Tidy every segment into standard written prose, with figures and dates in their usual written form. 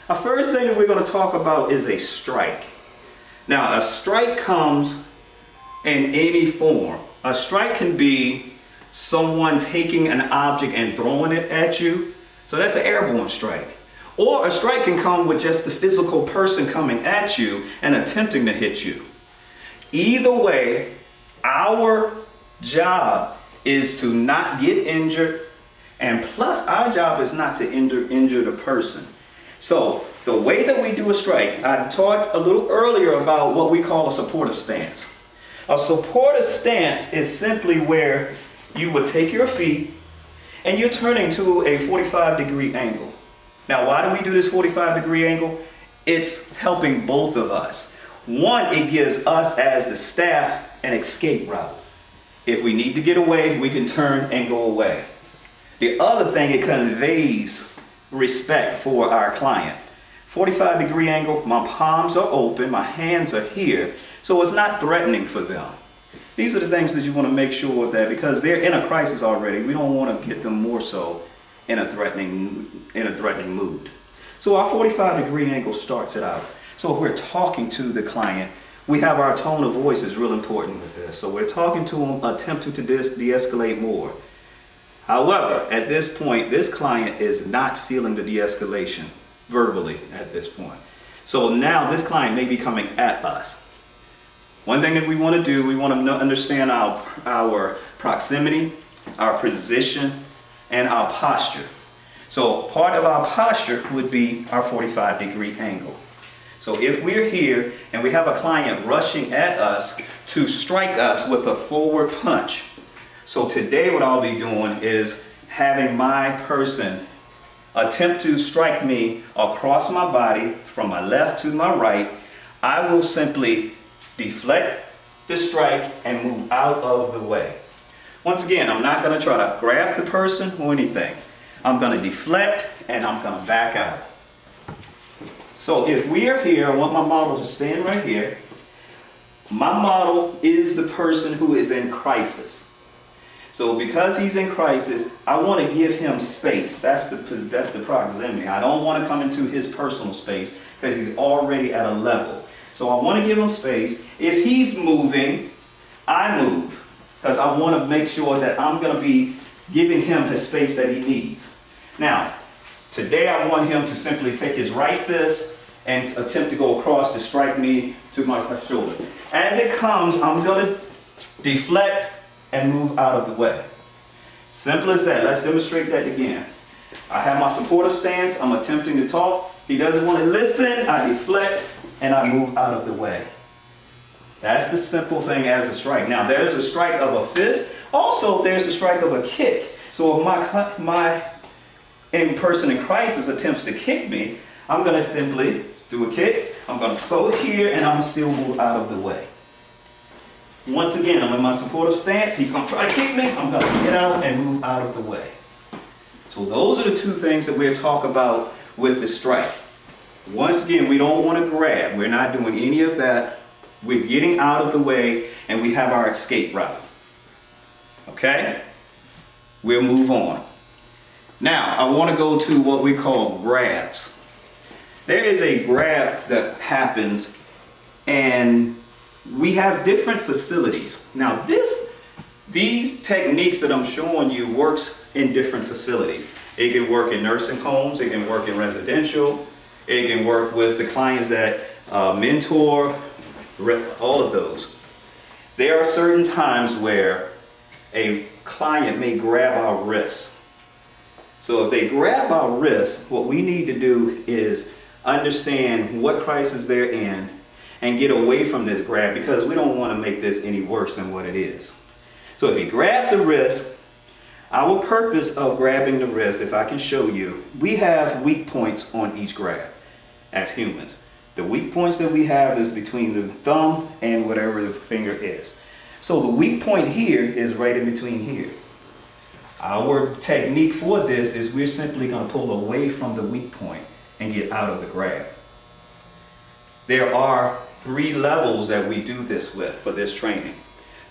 Our first thing that we're going to talk about is a strike. Now, a strike comes in any form. A strike can be someone taking an object and throwing it at you. So that's an airborne strike. Or a strike can come with just the physical person coming at you and attempting to hit you. Either way, our job is to not get injured, and plus our job is not to injure the person. So the way that we do a strike, I taught a little earlier about what we call a supportive stance. A supportive stance is simply where you would take your feet and you're turning to a 45-degree angle. Now, why do we do this 45-degree angle? It's helping both of us. One, it gives us as the staff an escape route. If we need to get away, we can turn and go away. The other thing, it conveys respect for our client. 45-degree angle, my palms are open, my hands are here, so it's not threatening for them. These are the things that you want to make sure that, because they're in a crisis already, we don't want to get them more so in a threatening mood. So our 45-degree angle starts it out. So if we're talking to the client, we have our tone of voice is real important with this. So we're talking to them, attempting to de-escalate more. However, at this point, this client is not feeling the de-escalation verbally at this point. So now this client may be coming at us. One thing that we want to do, we want to understand our proximity, our position, and our posture. So part of our posture would be our 45-degree angle. So if we're here and we have a client rushing at us to strike us with a forward punch. So today what I'll be doing is having my person attempt to strike me across my body from my left to my right. I will simply deflect the strike and move out of the way. Once again, I'm not going to try to grab the person or anything. I'm going to deflect and I'm going to back out. So if we are here, I want my model to stand right here. My model is the person who is in crisis. So because he's in crisis, I want to give him space. That's the proximity. I don't want to come into his personal space because he's already at a level. So I want to give him space. If he's moving, I move because I want to make sure that I'm going to be giving him the space that he needs. Now, today I want him to simply take his right fist and attempt to go across to strike me to my shoulder. As it comes, I'm going to deflect and move out of the way. Simple as that. Let's demonstrate that again. I have my supportive stance. I'm attempting to talk. He doesn't want to listen. I deflect and I move out of the way. That's the simple thing as a strike. Now there's a strike of a fist. Also there's a strike of a kick. So if my person in crisis attempts to kick me, I'm going to simply do a kick. I'm going to go here and I'm going to still move out of the way. Once again, I'm in my supportive stance. He's going to try to kick me. I'm going to get out and move out of the way. So those are the two things that we'll talk about with the strike. Once again, we don't want to grab. We're not doing any of that. We're getting out of the way and we have our escape route. Okay? We'll move on. Now, I want to go to what we call grabs. There is a grab that happens and we have different facilities. Now these techniques that I'm showing you works in different facilities. It can work in nursing homes, it can work in residential, it can work with the clients that mentor, all of those. There are certain times where a client may grab our wrists. So if they grab our wrists, what we need to do is understand what crisis they're in and get away from this grab because we don't want to make this any worse than what it is. So if he grabs the wrist, our purpose of grabbing the wrist, if I can show you, we have weak points on each grab as humans. The weak points that we have is between the thumb and whatever the finger is. So the weak point here is right in between here. Our technique for this is we're simply going to pull away from the weak point and get out of the grab. There are 3 levels that we do this with for this training.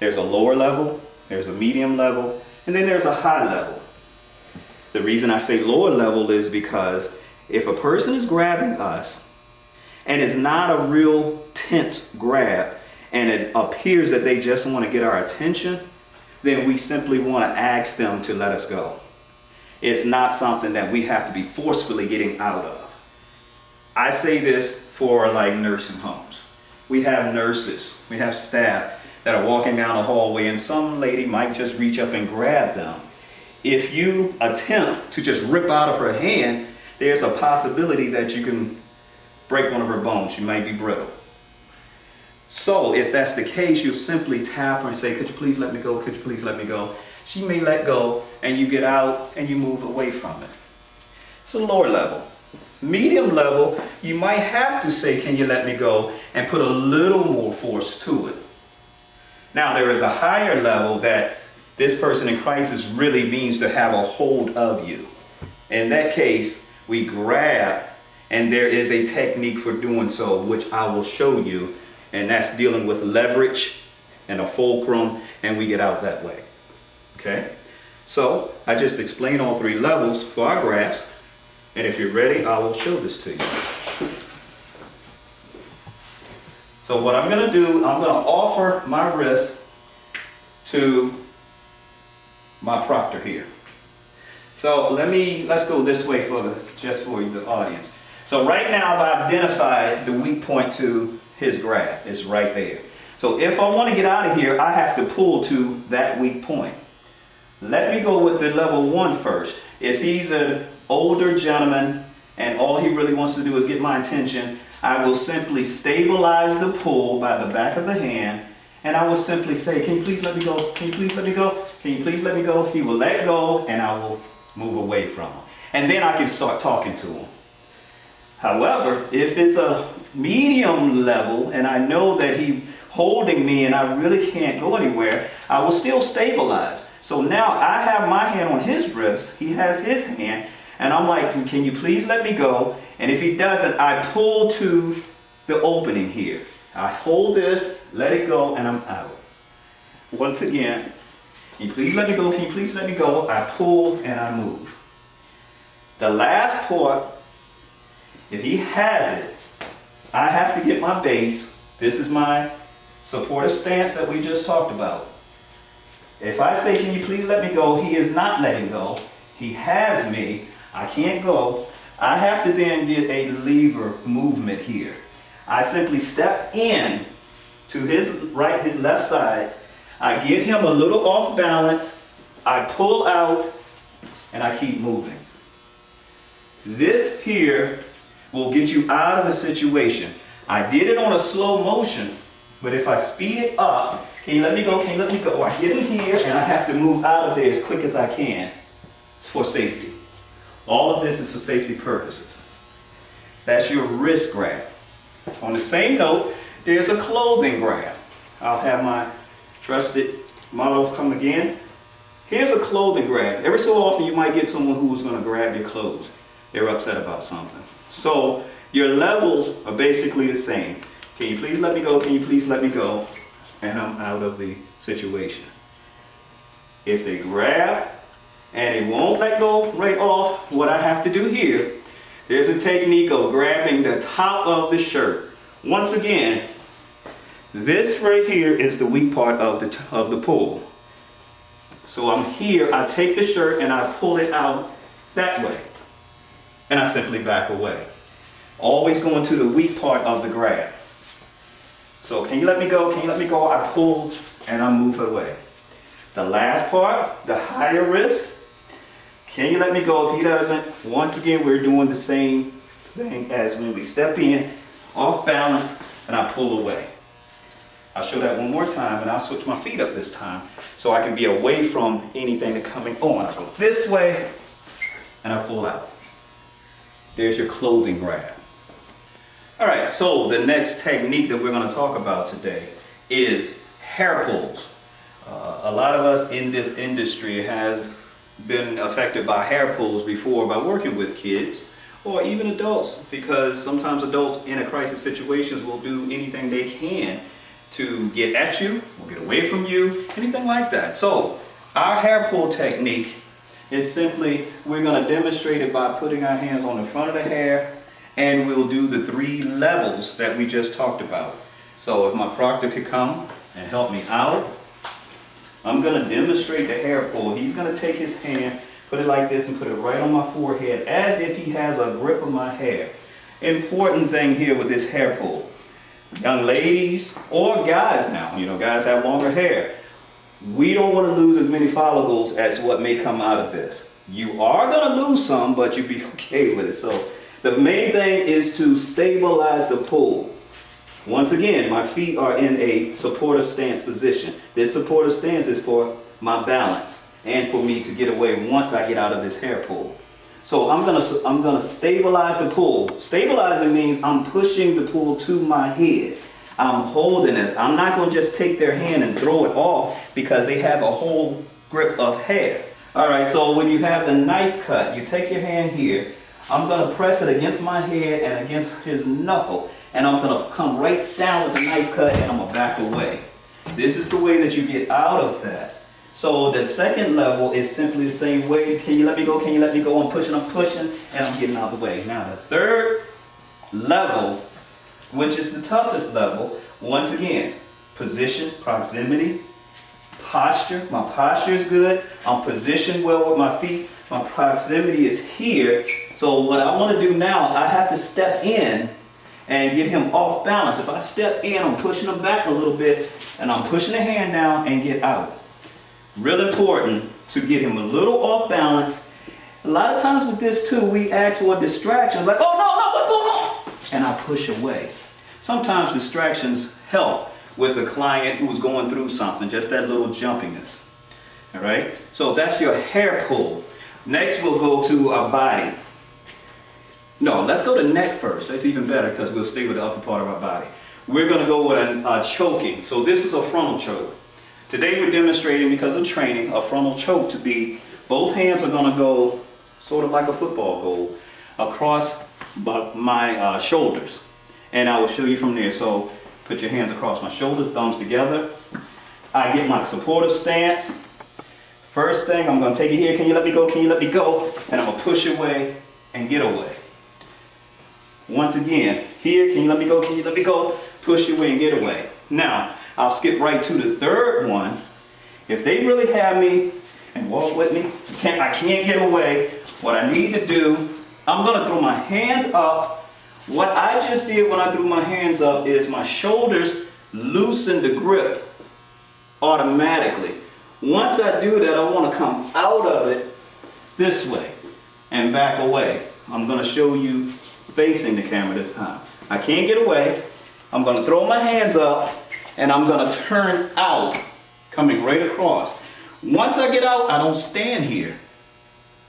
There's a lower level, there's a medium level, and then there's a high level. The reason I say lower level is because If a person is grabbing us and it's not a real tense grab and it appears that they just want to get our attention, then we simply want to ask them to let us go. It's not something that we have to be forcefully getting out of. I say this for like nursing homes. We have nurses, we have staff that are walking down a hallway and some lady might just reach up and grab them. If you attempt to just rip out of her hand, there's a possibility that you can break one of her bones. She might be brittle. So if that's the case, you simply tap her and say, could you please let me go? Could you please let me go? She may let go and you get out and you move away from it. It's a lower level. Medium level, you might have to say, can you let me go? And put a little more force to it. Now there is a higher level that this person in crisis really means to have a hold of you. In that case, we grab, and there is a technique for doing so, which I will show you, and that's dealing with leverage and a fulcrum, and we get out that way. Okay? So I just explained all three levels for our grasp, and if you're ready, I will show this to you. So what I'm going to do, I'm going to offer my wrist to my proctor here. So let's go this way just for the audience. So right now I've identified the weak point to his grab. It's right there. So if I want to get out of here, I have to pull to that weak point. Let me go with the level 1 first. If he's an older gentleman and all he really wants to do is get my attention, I will simply stabilize the pull by the back of the hand, and I will simply say, can you please let me go? Can you please let me go? Can you please let me go? He will let go and I will move away from him. And then I can start talking to him. However, if it's a medium level and I know that he's holding me and I really can't go anywhere, I will still stabilize. So now I have my hand on his wrist, he has his hand, and I'm like, can you please let me go? And if he doesn't, I pull to the opening here. I hold this, let it go, and I'm out. Once again, can you please let me go? Can you please let me go? I pull and I move. The last part, if he has it, I have to get my base. This is my supportive stance that we just talked about. If I say, can you please let me go? He is not letting go. He has me. I can't go. I have to then get a lever movement here. I simply step in to his right, his left side. I get him a little off balance. I pull out and I keep moving. This here will get you out of a situation. I did it on a slow motion, but if I speed it up, can you let me go? Can you let me go? I get in here and I have to move out of there as quick as I can. It's for safety. All of this is for safety purposes. That's your wrist grab. On the same note, there's a clothing grab. I'll have my trusted model come again. Here's a clothing grab. Every so often you might get someone who's going to grab your clothes. They're upset about something. So your levels are basically the same. Can you please let me go? Can you please let me go? And I'm out of the situation. If they grab and it won't let go right off, what I have to do here, there's a technique of grabbing the top of the shirt. Once again, this right here is the weak part of the pull. So I'm here, I take the shirt and I pull it out that way. And I simply back away. Always going to the weak part of the grab. So can you let me go? Can you let me go? I pull and I move away. The last part, the higher wrist. Can you let me go? If he doesn't, once again, we're doing the same thing as when we step in, off balance, and I pull away. I'll show that one more time, and I'll switch my feet up this time so I can be away from anything that's coming on. I go this way, and I pull out. There's your clothing grab. All right, so the next technique that we're going to talk about today is hair pulls. A lot of us in this industry has been affected by hair pulls before by working with kids or even adults, because sometimes adults in a crisis situations will do anything they can to get at you or get away from you, anything like that. So our hair pull technique is simply, we're going to demonstrate it by putting our hands on the front of the hair, and we'll do the 3 levels that we just talked about. So if my proctor could come and help me out, I'm going to demonstrate the hair pull. He's going to take his hand, put it like this, and put it right on my forehead as if he has a grip of my hair. Important thing here with this hair pull. Young ladies or guys now, guys have longer hair. We don't want to lose as many follicles as what may come out of this. You are going to lose some, but you'll be okay with it. So the main thing is to stabilize the pull. Once again, my feet are in a supportive stance position. This supportive stance is for my balance and for me to get away once I get out of this hair pull. So I'm gonna stabilize the pull. Stabilizing means I'm pushing the pull to my head. I'm holding this. I'm not gonna just take their hand and throw it off because they have a whole grip of hair. All right, so when you have the knife cut, you take your hand here. I'm gonna press it against my head and against his knuckle, and I'm gonna come right down with the knife cut, and I'm gonna back away. This is the way that you get out of that. So the second level is simply the same way. Can you let me go? Can you let me go? I'm pushing, and I'm getting out of the way. Now the third level, which is the toughest level, once again, position, proximity, posture. My posture is good. I'm positioned well with my feet. My proximity is here. So what I want to do now, I have to step in and get him off balance. If I step in, I'm pushing him back a little bit, and I'm pushing the hand down and get out. Real important to get him a little off balance. A lot of times with this too, we ask for distractions like, oh no, what's going on? And I push away. Sometimes distractions help with a client who's going through something, just that little jumpiness. All right, so that's your hair pull. Next we'll go to our body. No, let's go to neck first. That's even better because we'll stay with the upper part of our body. We're gonna go with a choking. So this is a frontal choke. Today we're demonstrating, because of training, a frontal choke to be, both hands are going to go sort of like a football goal across my shoulders. And I will show you from there. So put your hands across my shoulders, thumbs together. I get my supportive stance. First thing, I'm going to take it here. Can you let me go? Can you let me go? And I'm going to push away and get away. Once again, here, can you let me go? Can you let me go? Push away and get away. Now, I'll skip right to the third one. If they really have me and walk with me, I can't get away. What I need to do, I'm going to throw my hands up. What I just did when I threw my hands up is my shoulders loosen the grip automatically. Once I do that, I want to come out of it this way and back away. I'm going to show you facing the camera this time. I can't get away. I'm going to throw my hands up, and I'm going to turn out, coming right across. Once I get out, I don't stand here.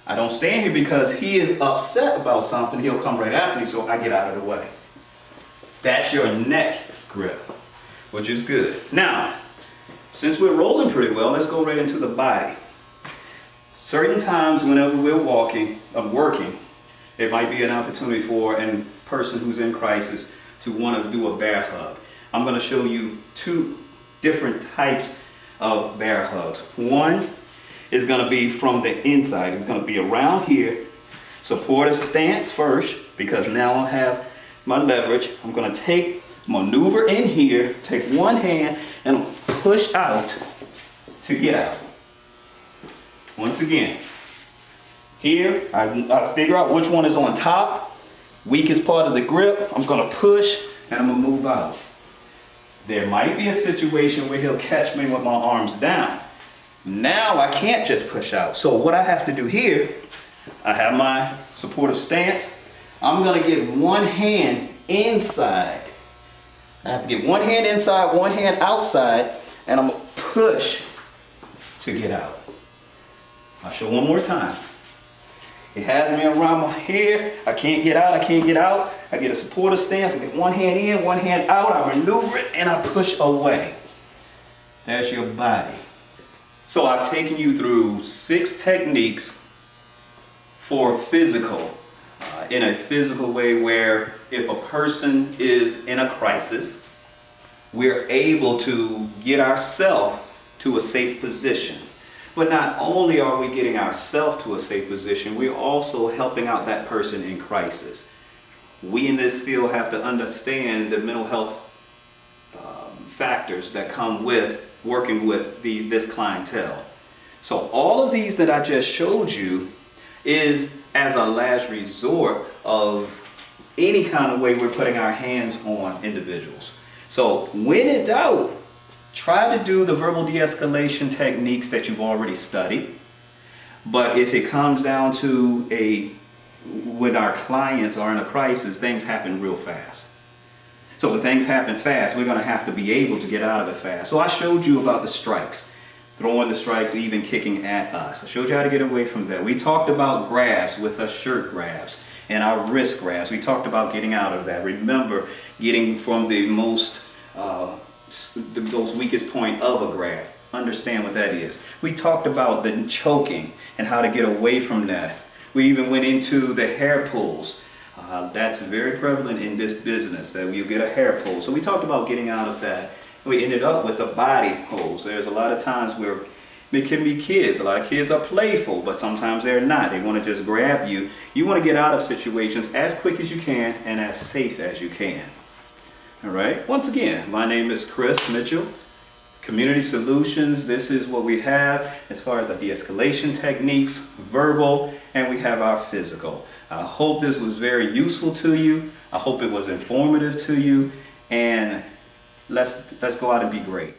I don't stand here because he is upset about something. He'll come right after me, so I get out of the way. That's your neck grip, which is good. Now, since we're rolling pretty well, let's go right into the body. Certain times whenever we're working, it might be an opportunity for a person who's in crisis to want to do a bear hug. I'm going to show you 2 different types of bear hugs. One is going to be from the inside. It's going to be around here. Supportive stance first, because now I have my leverage. I'm going to maneuver in here, take one hand, and push out to get out. Once again, here, I figure out which one is on top, weakest part of the grip. I'm going to push, and I'm going to move out. There might be a situation where he'll catch me with my arms down. Now I can't just push out. So what I have to do here, I have my supportive stance. I'm going to get one hand inside. I have to get one hand inside, one hand outside, and I'm going to push to get out. I'll show one more time. It has me around my hair. I can't get out, I can't get out. I get a supportive stance, I get one hand in, one hand out, I maneuver it, and I push away. That's your body. So I've taken you through 6 techniques for physical, in a physical way where if a person is in a crisis, we're able to get ourselves to a safe position. But not only are we getting ourselves to a safe position, we're also helping out that person in crisis. We in this field have to understand the mental health factors that come with working with this clientele. So all of these that I just showed you is as a last resort of any kind of way we're putting our hands on individuals. So when in doubt, try to do the verbal de-escalation techniques that you've already studied. But if it comes down to when our clients are in a crisis, things happen real fast. So when things happen fast, we're going to have to be able to get out of it fast. So I showed you about the strikes, throwing the strikes, even kicking at us. I showed you how to get away from that. We talked about grabs with us shirt grabs and our wrist grabs. We talked about getting out of that. Remember, getting from the most weakest point of a grab. Understand what that is. We talked about the choking and how to get away from that. We even went into the hair pulls. That's very prevalent in this business, that you get a hair pull. So we talked about getting out of that. We ended up with the body holds. There's a lot of times where it can be kids. A lot of kids are playful, but sometimes they're not. They want to just grab you. You want to get out of situations as quick as you can and as safe as you can. All right. Once again, my name is Chris Mitchell. Community Solutions. This is what we have as far as our de-escalation techniques, verbal, and we have our physical. I hope this was very useful to you. I hope it was informative to you, and let's go out and be great.